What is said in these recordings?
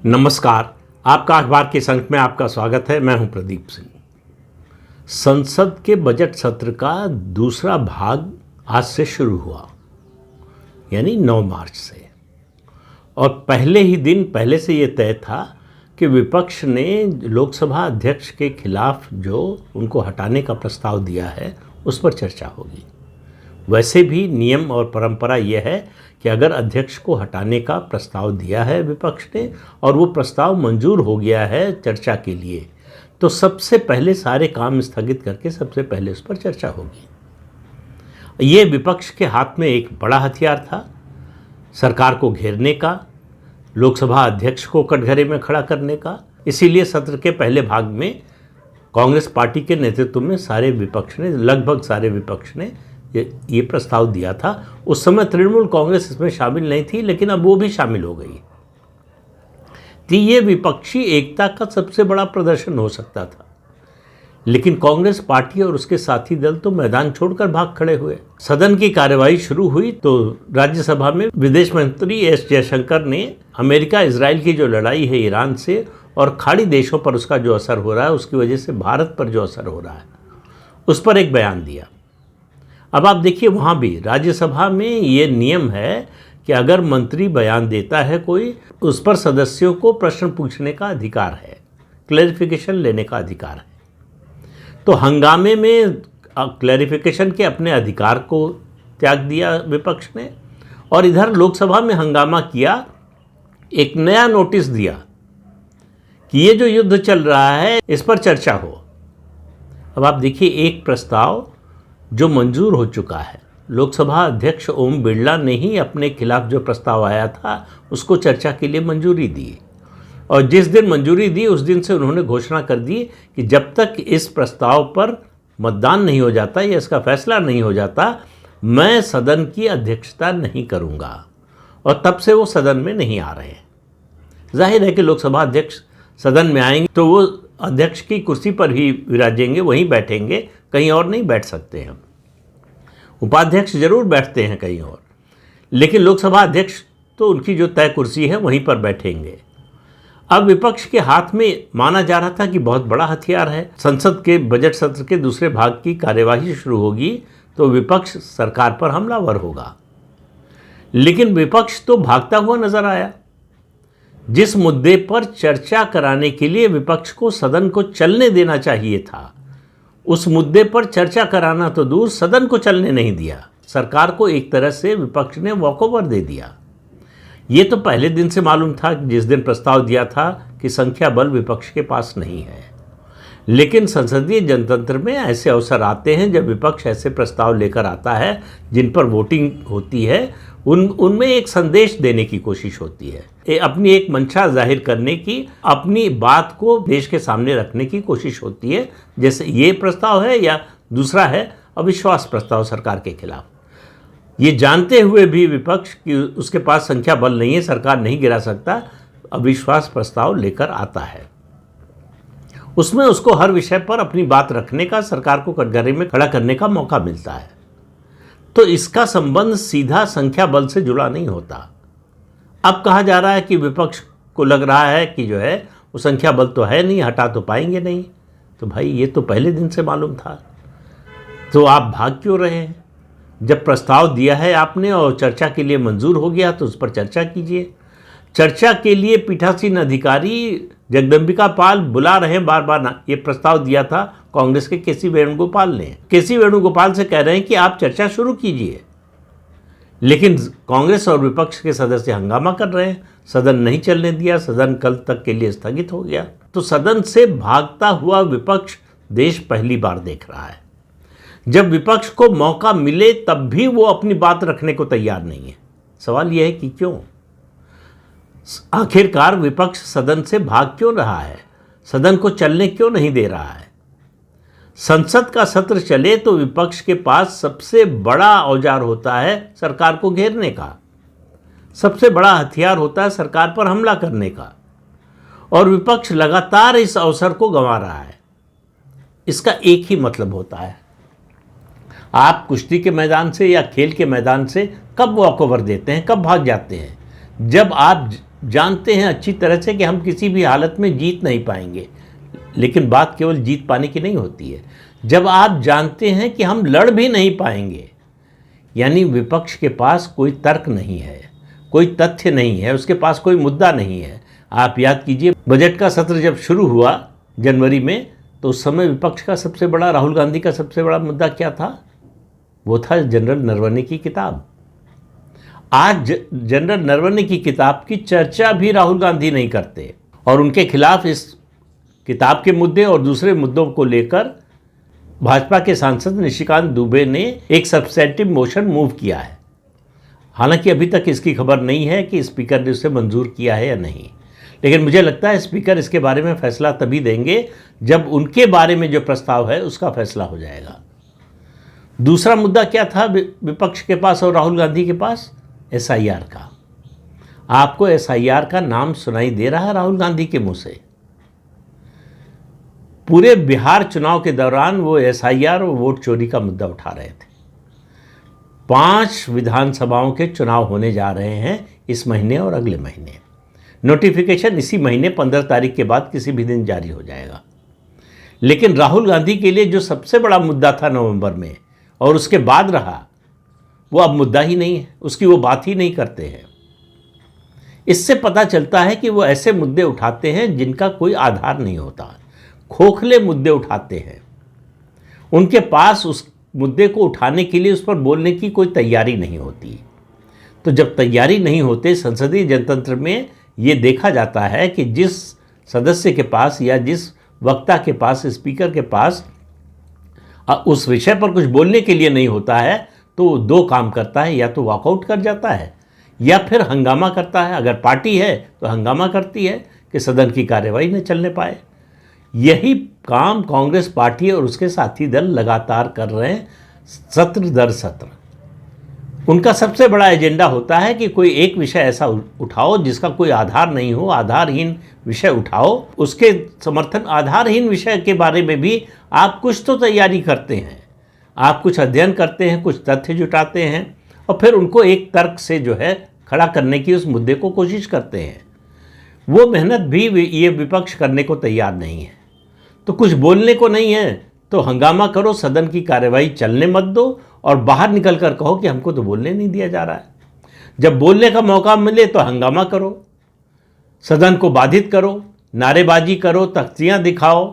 नमस्कार। आपका अखबार के संग में आपका स्वागत है। मैं हूं प्रदीप सिंह। संसद के बजट सत्र का दूसरा भाग आज से शुरू हुआ, यानी 9 मार्च से। और पहले ही दिन पहले से ये तय था कि विपक्ष ने लोकसभा अध्यक्ष के खिलाफ जो उनको हटाने का प्रस्ताव दिया है उस पर चर्चा होगी। वैसे भी नियम और परंपरा यह है कि अगर अध्यक्ष को हटाने का प्रस्ताव दिया है विपक्ष ने और वो प्रस्ताव मंजूर हो गया है चर्चा के लिए, तो सबसे पहले सारे काम स्थगित करके सबसे पहले उस पर चर्चा होगी। ये विपक्ष के हाथ में एक बड़ा हथियार था, सरकार को घेरने का, लोकसभा अध्यक्ष को कटघरे में खड़ा करने का। इसीलिए सत्र के पहले भाग में कांग्रेस पार्टी के नेतृत्व में सारे विपक्ष ने, लगभग सारे विपक्ष ने ये प्रस्ताव दिया था। उस समय तृणमूल कांग्रेस इसमें शामिल नहीं थी, लेकिन अब वो भी शामिल हो गई थी। ये विपक्षी एकता का सबसे बड़ा प्रदर्शन हो सकता था, लेकिन कांग्रेस पार्टी और उसके साथी दल तो मैदान छोड़कर भाग खड़े हुए। सदन की कार्यवाही शुरू हुई तो राज्यसभा में विदेश मंत्री एस जयशंकर ने अमेरिका इजराइल की जो लड़ाई है ईरान से और खाड़ी देशों पर उसका जो असर हो रहा है, उसकी वजह से भारत पर जो असर हो रहा है, उस पर एक बयान दिया। अब आप देखिए, वहाँ भी राज्यसभा में ये नियम है कि अगर मंत्री बयान देता है कोई, उस पर सदस्यों को प्रश्न पूछने का अधिकार है, क्लैरिफिकेशन लेने का अधिकार है। तो हंगामे में क्लैरिफिकेशन के अपने अधिकार को त्याग दिया विपक्ष ने, और इधर लोकसभा में हंगामा किया, एक नया नोटिस दिया कि ये जो युद्ध चल रहा है इस पर चर्चा हो। अब आप देखिए, एक प्रस्ताव जो मंजूर हो चुका है, लोकसभा अध्यक्ष ओम बिरला ने ही अपने खिलाफ जो प्रस्ताव आया था उसको चर्चा के लिए मंजूरी दी, और जिस दिन मंजूरी दी उस दिन से उन्होंने घोषणा कर दी कि जब तक इस प्रस्ताव पर मतदान नहीं हो जाता या इसका फैसला नहीं हो जाता, मैं सदन की अध्यक्षता नहीं करूंगा। और तब से वो सदन में नहीं आ रहे हैं। जाहिर है कि लोकसभा अध्यक्ष सदन में आएंगे तो वो अध्यक्ष की कुर्सी पर ही विराजेंगे, वहीं बैठेंगे, कहीं और नहीं बैठ सकते हैं। उपाध्यक्ष जरूर बैठते हैं कहीं और, लेकिन लोकसभा अध्यक्ष तो उनकी जो तय कुर्सी है वहीं पर बैठेंगे। अब विपक्ष के हाथ में माना जा रहा था कि बहुत बड़ा हथियार है। संसद के बजट सत्र के दूसरे भाग की कार्यवाही शुरू होगी तो विपक्ष सरकार पर हमलावर होगा, लेकिन विपक्ष तो भागता हुआ नजर आया। जिस मुद्दे पर चर्चा कराने के लिए विपक्ष को सदन को चलने देना चाहिए था, उस मुद्दे पर चर्चा कराना तो दूर, सदन को चलने नहीं दिया। सरकार को एक तरह से विपक्ष ने वॉकओवर दे दिया। ये तो पहले दिन से मालूम था, जिस दिन प्रस्ताव दिया था, कि संख्या बल विपक्ष के पास नहीं है। लेकिन संसदीय जनतंत्र में ऐसे अवसर आते हैं जब विपक्ष ऐसे प्रस्ताव लेकर आता है जिन पर वोटिंग होती है, उनमें एक संदेश देने की कोशिश होती है, अपनी एक मंशा जाहिर करने की, अपनी बात को देश के सामने रखने की कोशिश होती है। जैसे ये प्रस्ताव है या दूसरा है अविश्वास प्रस्ताव सरकार के खिलाफ। ये जानते हुए भी विपक्ष कि उसके पास संख्या बल नहीं है, सरकार नहीं गिरा सकता, अविश्वास प्रस्ताव लेकर आता है। उसमें उसको हर विषय पर अपनी बात रखने का, सरकार को कटघरे में खड़ा करने का मौका मिलता है। तो इसका संबंध सीधा संख्या बल से जुड़ा नहीं होता। अब कहा जा रहा है कि विपक्ष को लग रहा है कि जो है वो संख्या बल तो है नहीं, हटा तो पाएंगे नहीं। तो भाई, ये तो पहले दिन से मालूम था, तो आप भाग क्यों रहे हैं? जब प्रस्ताव दिया है आपने और चर्चा के लिए मंजूर हो गया तो उस पर चर्चा कीजिए। चर्चा के लिए पीठासीन अधिकारी जगदम्बिका पाल बुला रहे हैं बार बार ना। ये प्रस्ताव दिया था कांग्रेस के केसी वेणुगोपाल ने। केसी वेणुगोपाल से कह रहे हैं कि आप चर्चा शुरू कीजिए, लेकिन कांग्रेस और विपक्ष के सदस्य हंगामा कर रहे हैं। सदन नहीं चलने दिया, सदन कल तक के लिए स्थगित हो गया। तो सदन से भागता हुआ विपक्ष देश पहली बार देख रहा है। जब विपक्ष को मौका मिले तब भी वो अपनी बात रखने को तैयार नहीं है। सवाल यह है कि क्यों? आखिरकार विपक्ष सदन से भाग क्यों रहा है? सदन को चलने क्यों नहीं दे रहा है? संसद का सत्र चले तो विपक्ष के पास सबसे बड़ा औजार होता है सरकार को घेरने का, सबसे बड़ा हथियार होता है सरकार पर हमला करने का, और विपक्ष लगातार इस अवसर को गंवा रहा है। इसका एक ही मतलब होता है, आप कुश्ती के मैदान से या खेल के मैदान से कब वॉकओवर देते हैं, कब भाग जाते हैं? जब आप जानते हैं अच्छी तरह से कि हम किसी भी हालत में जीत नहीं पाएंगे, लेकिन बात केवल जीत पाने की नहीं होती है। जब आप जानते हैं कि हम लड़ भी नहीं पाएंगे, यानी विपक्ष के पास कोई तर्क नहीं है, कोई तथ्य नहीं है, उसके पास कोई मुद्दा नहीं है। आप याद कीजिए, बजट का सत्र जब शुरू हुआ जनवरी में, तो उस समय विपक्ष का सबसे बड़ा, राहुल गांधी का सबसे बड़ा मुद्दा क्या था? वो था जनरल नरवणे की किताब। आज जनरल नरवणे की किताब की चर्चा भी राहुल गांधी नहीं करते, और उनके खिलाफ इस किताब के मुद्दे और दूसरे मुद्दों को लेकर भाजपा के सांसद निशिकांत दुबे ने एक सब्सटेंटिव मोशन मूव किया है। हालांकि अभी तक इसकी खबर नहीं है कि स्पीकर ने उसे मंजूर किया है या नहीं, लेकिन मुझे लगता है स्पीकर इसके बारे में फैसला तभी देंगे जब उनके बारे में जो प्रस्ताव है उसका फैसला हो जाएगा। दूसरा मुद्दा क्या था विपक्ष के पास और राहुल गांधी के पास? SIR का। आपको SIR का नाम सुनाई दे रहा है राहुल गांधी के मुंह से? पूरे बिहार चुनाव के दौरान वो SIR और वोट चोरी का मुद्दा उठा रहे थे। 5 विधानसभाओं के चुनाव होने जा रहे हैं इस महीने और अगले महीने। नोटिफिकेशन इसी महीने 15 तारीख के बाद किसी भी दिन जारी हो जाएगा। लेकिन राहुल गांधी के लिए जो सबसे बड़ा मुद्दा था नवंबर में और उसके बाद रहा, वो अब मुद्दा ही नहीं है, उसकी वो बात ही नहीं करते हैं। इससे पता चलता है कि वो ऐसे मुद्दे उठाते हैं जिनका कोई आधार नहीं होता, खोखले मुद्दे उठाते हैं। उनके पास उस मुद्दे को उठाने के लिए उस पर बोलने की कोई तैयारी नहीं होती। तो जब तैयारी नहीं होते, संसदीय जनतंत्र में ये देखा जाता है कि जिस सदस्य के पास या जिस वक्ता के पास, स्पीकर के पास उस विषय पर कुछ बोलने के लिए नहीं होता है, तो वो 2 काम करता है, या तो वॉकआउट कर जाता है या फिर हंगामा करता है। अगर पार्टी है तो हंगामा करती है कि सदन की कार्यवाही न चलने पाए। यही काम कांग्रेस पार्टी और उसके साथी दल लगातार कर रहे हैं, सत्र दर सत्र। उनका सबसे बड़ा एजेंडा होता है कि कोई एक विषय ऐसा उठाओ जिसका कोई आधार नहीं हो, आधारहीन विषय उठाओ, उसके समर्थन, आधारहीन विषय के बारे में भी आप कुछ तो तैयारी करते हैं, आप कुछ अध्ययन करते हैं, कुछ तथ्य जुटाते हैं और फिर उनको एक तर्क से जो है खड़ा करने की उस मुद्दे को कोशिश करते हैं। वो मेहनत भी ये विपक्ष करने को तैयार नहीं है। तो कुछ बोलने को नहीं है तो हंगामा करो, सदन की कार्यवाही चलने मत दो और बाहर निकल कर कहो कि हमको तो बोलने नहीं दिया जा रहा है। जब बोलने का मौका मिले तो हंगामा करो, सदन को बाधित करो, नारेबाजी करो, तख्तियाँ दिखाओ,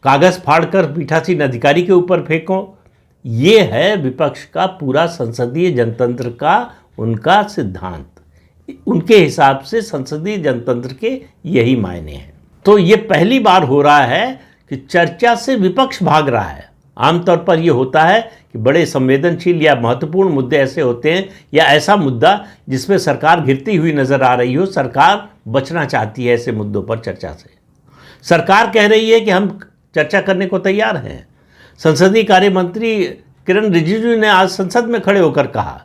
कागज़ फाड़कर पीठासीन अधिकारी के ऊपर फेंको। ये है विपक्ष का पूरा संसदीय जनतंत्र का उनका सिद्धांत। उनके हिसाब से संसदीय जनतंत्र के यही मायने हैं। तो ये पहली बार हो रहा है कि चर्चा से विपक्ष भाग रहा है। आमतौर पर यह होता है कि बड़े संवेदनशील या महत्वपूर्ण मुद्दे ऐसे होते हैं, या ऐसा मुद्दा जिसमें सरकार घिरती हुई नजर आ रही हो, सरकार बचना चाहती है ऐसे मुद्दों पर चर्चा से। सरकार कह रही है कि हम चर्चा करने को तैयार हैं। संसदीय कार्य मंत्री किरण रिजिजू ने आज संसद में खड़े होकर कहा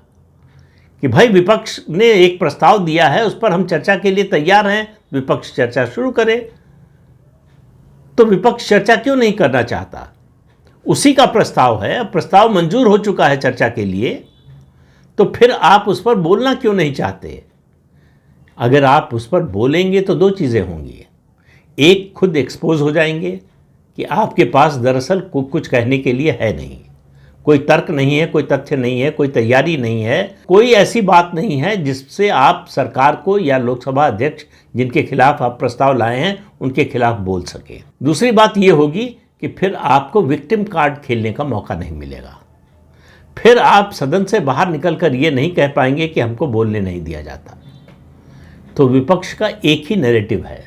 कि भाई विपक्ष ने एक प्रस्ताव दिया है, उस पर हम चर्चा के लिए तैयार हैं, विपक्ष चर्चा शुरू करे। तो विपक्ष चर्चा क्यों नहीं करना चाहता? उसी का प्रस्ताव है, प्रस्ताव मंजूर हो चुका है चर्चा के लिए, तो फिर आप उस पर बोलना क्यों नहीं चाहते? अगर आप उस पर बोलेंगे तो 2 चीज़ें होंगी। एक, खुद एक्सपोज हो जाएंगे कि आपके पास दरअसल कुछ कहने के लिए है नहीं, कोई तर्क नहीं है, कोई तथ्य नहीं है, कोई तैयारी नहीं है, कोई ऐसी बात नहीं है जिससे आप सरकार को या लोकसभा अध्यक्ष जिनके खिलाफ आप प्रस्ताव लाए हैं उनके खिलाफ बोल सके। दूसरी बात ये होगी कि फिर आपको विक्टिम कार्ड खेलने का मौका नहीं मिलेगा। फिर आप सदन से बाहर निकलकर ये नहीं कह पाएंगे कि हमको बोलने नहीं दिया जाता। तो विपक्ष का एक ही नैरेटिव है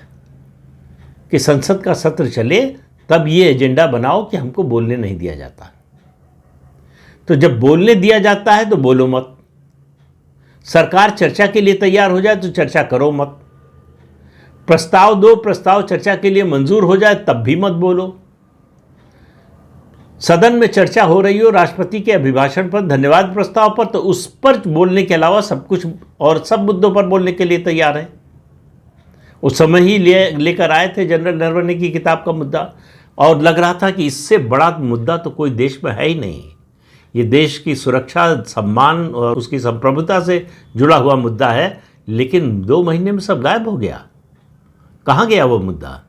कि संसद का सत्र चले तब ये एजेंडा बनाओ कि हमको बोलने नहीं दिया जाता। तो जब बोलने दिया जाता है तो बोलो मत। सरकार चर्चा के लिए तैयार हो जाए तो चर्चा करो मत। प्रस्ताव दो, प्रस्ताव चर्चा के लिए मंजूर हो जाए तब भी मत बोलो। सदन में चर्चा हो रही हो राष्ट्रपति के अभिभाषण पर, धन्यवाद प्रस्ताव पर, तो उस पर बोलने के अलावा सब कुछ और सब मुद्दों पर बोलने के लिए तैयार है। उस समय ही लेकर आए थे जनरल नरवणे की किताब का मुद्दा, और लग रहा था कि इससे बड़ा मुद्दा तो कोई देश में है ही नहीं। ये देश की सुरक्षा, सम्मान और उसकी संप्रभुता से जुड़ा हुआ मुद्दा है लेकिन 2 महीने में सब गायब हो गया। कहाँ गया वो मुद्दा?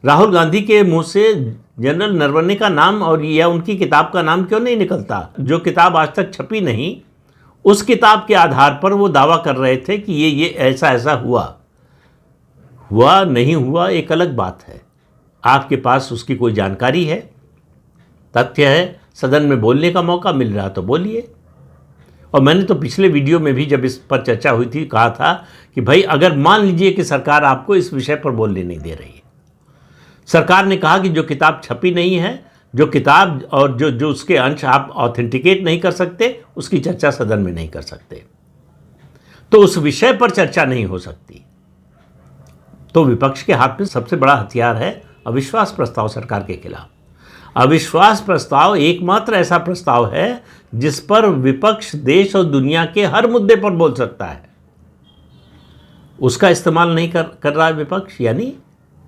राहुल गांधी के मुंह से जनरल नरवणे का नाम और या उनकी किताब का नाम क्यों नहीं निकलता? जो किताब आज तक छपी नहीं, उस किताब के आधार पर वो दावा कर रहे थे कि ये ऐसा ऐसा हुआ नहीं हुआ एक अलग बात है। आपके पास उसकी कोई जानकारी है, तथ्य है, सदन में बोलने का मौका मिल रहा तो बोलिए। और मैंने तो पिछले वीडियो में भी जब इस पर चर्चा हुई थी कहा था कि भाई अगर मान लीजिए कि सरकार आपको इस विषय पर बोलने नहीं दे रही है, सरकार ने कहा कि जो किताब छपी नहीं है, जो किताब और जो उसके अंश आप ऑथेंटिकेट नहीं कर सकते, उसकी चर्चा सदन में नहीं कर सकते, तो उस विषय पर चर्चा नहीं हो सकती। तो विपक्ष के हाथ में सबसे बड़ा हथियार है अविश्वास प्रस्ताव सरकार के खिलाफ। अविश्वास प्रस्ताव एकमात्र ऐसा प्रस्ताव है जिस पर विपक्ष देश और दुनिया के हर मुद्दे पर बोल सकता है। उसका इस्तेमाल नहीं कर रहा है विपक्ष, यानी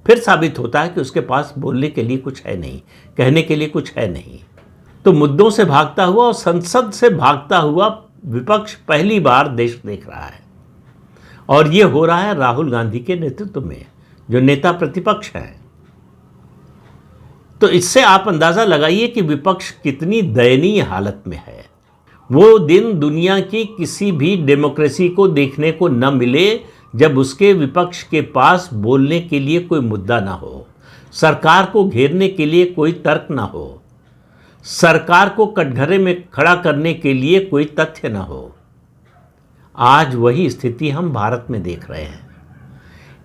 फिर साबित होता है कि उसके पास बोलने के लिए कुछ है नहीं, कहने के लिए कुछ है नहीं। तो मुद्दों से भागता हुआ और संसद से भागता हुआ विपक्ष पहली बार देश देख रहा है, और ये हो रहा है राहुल गांधी के नेतृत्व में, जो नेता प्रतिपक्ष हैं। तो इससे आप अंदाज़ा लगाइए कि विपक्ष कितनी दयनीय हालत में है। वो दिन दुनिया की किसी भी डेमोक्रेसी को देखने को न मिले जब उसके विपक्ष के पास बोलने के लिए कोई मुद्दा ना हो, सरकार को घेरने के लिए कोई तर्क ना हो, सरकार को कटघरे में खड़ा करने के लिए कोई तथ्य ना हो। आज वही स्थिति हम भारत में देख रहे हैं।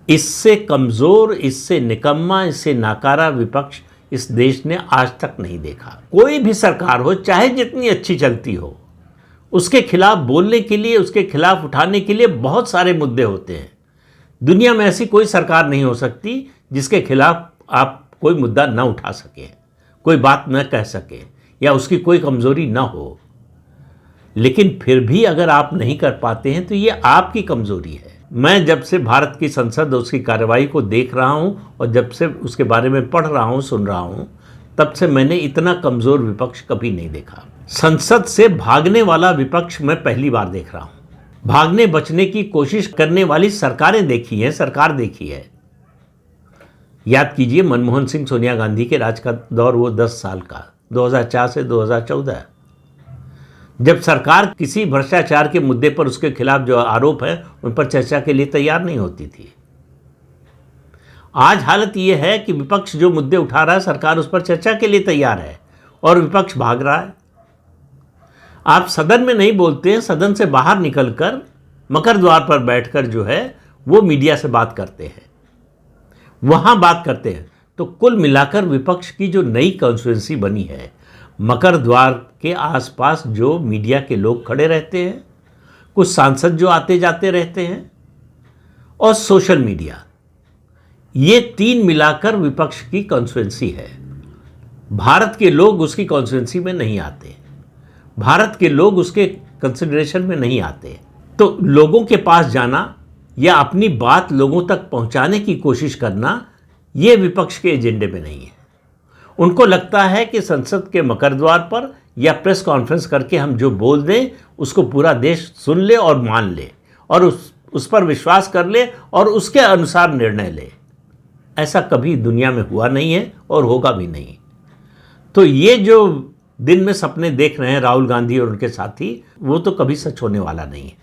इससे कमज़ोर, इससे निकम्मा, इससे नाकारा विपक्ष इस देश ने आज तक नहीं देखा। कोई भी सरकार हो, चाहे जितनी अच्छी चलती हो, उसके खिलाफ बोलने के लिए, उसके खिलाफ उठाने के लिए बहुत सारे मुद्दे होते हैं। दुनिया में ऐसी कोई सरकार नहीं हो सकती जिसके खिलाफ आप कोई मुद्दा न उठा सके, कोई बात न कह सके, या उसकी कोई कमज़ोरी न हो। लेकिन फिर भी अगर आप नहीं कर पाते हैं तो ये आपकी कमज़ोरी है। मैं जब से भारत की संसद उसकी कार्रवाई को देख रहा हूँ और जब से उसके बारे में पढ़ रहा हूँ, सुन रहा हूँ, तब से मैंने इतना कमज़ोर विपक्ष कभी नहीं देखा। संसद से भागने वाला विपक्ष मैं पहली बार देख रहा हूँ। भागने बचने की कोशिश करने वाली सरकारें देखी हैं, सरकार देखी है। याद कीजिए मनमोहन सिंह, सोनिया गांधी के राज का दौर, वो 10 साल का, 2004 से 2014, जब सरकार किसी भ्रष्टाचार के मुद्दे पर उसके खिलाफ जो आरोप है उन पर चर्चा के लिए तैयार नहीं होती थी। आज हालत यह है कि विपक्ष जो मुद्दे उठा रहा है, सरकार उस पर चर्चा के लिए तैयार है और विपक्ष भाग रहा है। आप सदन में नहीं बोलते हैं, सदन से बाहर निकलकर मकर द्वार पर बैठकर जो है वो मीडिया से बात करते हैं, वहां बात करते हैं। तो कुल मिलाकर विपक्ष की जो नई कॉन्स्टिट्यूएंसी बनी है, मकर द्वार के आसपास जो मीडिया के लोग खड़े रहते हैं, कुछ सांसद जो आते जाते रहते हैं, और सोशल मीडिया, ये 3 मिलाकर विपक्ष की कॉन्स्टिट्यूएंसी है। भारत के लोग उसकी कॉन्स्टिट्यूएंसी में नहीं आते, भारत के लोग उसके कंसिडरेशन में नहीं आते। तो लोगों के पास जाना या अपनी बात लोगों तक पहुंचाने की कोशिश करना, ये विपक्ष के एजेंडे में नहीं है। उनको लगता है कि संसद के मकर द्वार पर या प्रेस कॉन्फ्रेंस करके हम जो बोल दें उसको पूरा देश सुन ले और मान ले और उस पर विश्वास कर ले और उसके अनुसार निर्णय ले। ऐसा कभी दुनिया में हुआ नहीं है और होगा भी नहीं। तो ये जो दिन में सपने देख रहे हैं राहुल गांधी और उनके साथी, वो तो कभी सच होने वाला नहीं है।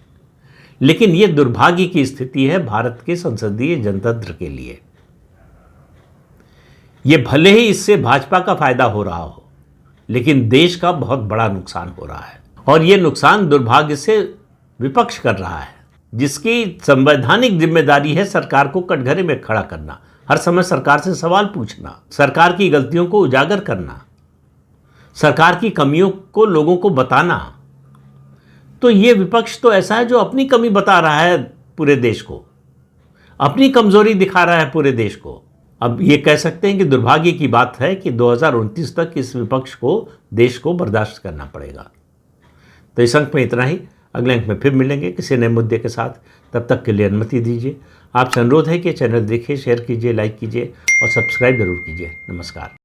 लेकिन ये दुर्भाग्य की स्थिति है भारत के संसदीय जनतंत्र के लिए। ये भले ही इससे भाजपा का फायदा हो रहा हो, लेकिन देश का बहुत बड़ा नुकसान हो रहा है, और ये नुकसान दुर्भाग्य से विपक्ष कर रहा है, जिसकी संवैधानिक जिम्मेदारी है सरकार को कटघरे में खड़ा करना, हर समय सरकार से सवाल पूछना, सरकार की गलतियों को उजागर करना, सरकार की कमियों को लोगों को बताना। तो ये विपक्ष तो ऐसा है जो अपनी कमी बता रहा है पूरे देश को, अपनी कमजोरी दिखा रहा है पूरे देश को। अब ये कह सकते हैं कि दुर्भाग्य की बात है कि 2029 तक इस विपक्ष को, देश को बर्दाश्त करना पड़ेगा। तो इस अंक में इतना ही। अगले अंक में फिर मिलेंगे किसी नए मुद्दे के साथ। तब तक के लिए अनुमति दीजिए। आपसे अनुरोध है कि चैनल देखिए, शेयर कीजिए, लाइक कीजिए और सब्सक्राइब जरूर कीजिए। नमस्कार।